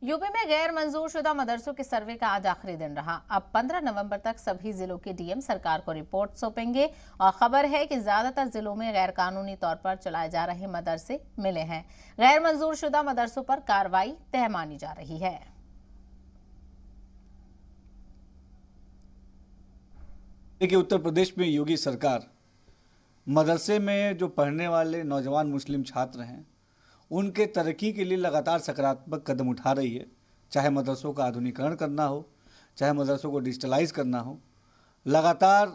UP में गैर मंजूर शुदा मदरसों के सर्वे का आज आखिरी दिन रहा। अब 15 नवंबर तक सभी जिलों के डीएम सरकार को रिपोर्ट सौंपेंगे और खबर है कि ज्यादातर जिलों में गैर कानूनी तौर पर चलाए जा रहे मदरसे मिले हैं। गैर मंजूर शुदा मदरसों पर कार्रवाई तय मानी जा रही है। देखिए, उत्तर प्रदेश में योगी सरकार मदरसे में जो पढ़ने वाले नौजवान मुस्लिम छात्र हैं उनके तरक्की के लिए लगातार सकारात्मक कदम उठा रही है। चाहे मदरसों का आधुनिकीकरण करना हो, चाहे मदरसों को डिजिटलाइज करना हो, लगातार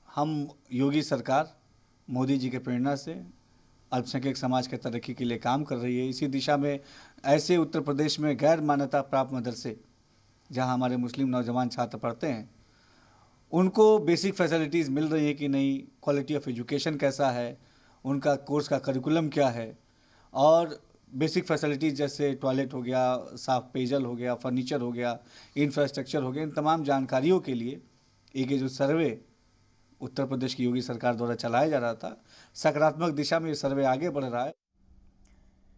हम योगी सरकार मोदी जी के प्रेरणा से अल्पसंख्यक समाज के तरक्की के लिए काम कर रही है। इसी दिशा में ऐसे उत्तर प्रदेश में गैर मान्यता प्राप्त मदरसे जहां हमारे मुस्लिम नौजवान छात्र पढ़ते हैं उनको बेसिक फैसिलिटीज़ मिल रही है कि नहीं, क्वालिटी ऑफ एजुकेशन कैसा है, उनका कोर्स का करिकुलम क्या है, और बेसिक फैसिलिटीज़ जैसे टॉयलेट हो गया, साफ पेयजल हो गया, फर्नीचर हो गया, इंफ्रास्ट्रक्चर हो गया, इन तमाम जानकारियों के लिए एक ये जो सर्वे उत्तर प्रदेश की योगी सरकार द्वारा चलाया जा रहा था, सकारात्मक दिशा में ये सर्वे आगे बढ़ रहा है।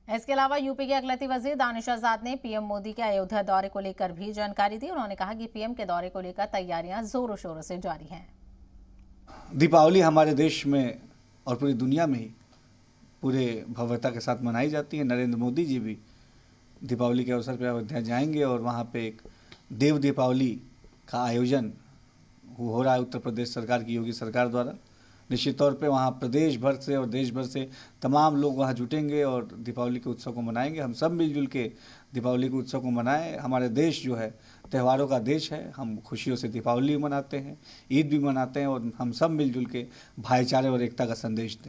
इसके अलावा यूपी के अगलती वजीर दानिश आजाद ने पीएम मोदी के अयोध्या दौरे को लेकर भी जानकारी दी। उन्होंने कहा कि पीएम के दौरे को लेकर तैयारियां जोरों शोरों से जारी हैं। दीपावली हमारे देश में और पूरी दुनिया में ही पूरे भव्यता के साथ मनाई जाती है। नरेंद्र मोदी जी भी दीपावली के अवसर पर अयोध्या जाएंगे और वहाँ पे एक देव दीपावली का आयोजन हो रहा है उत्तर प्रदेश सरकार की योगी सरकार द्वारा। निश्चित तौर पे वहाँ प्रदेश भर से और देश भर से तमाम लोग वहाँ जुटेंगे और दीपावली के उत्सव को मनाएंगे। हम सब मिलजुल के दीपावली के उत्सव को मनाएं। हमारे देश जो है त्योहारों का देश है। हम खुशियों से दीपावली मनाते हैं, ईद भी मनाते हैं और हम सब मिलजुल के भाईचारे और एकता का संदेश दें।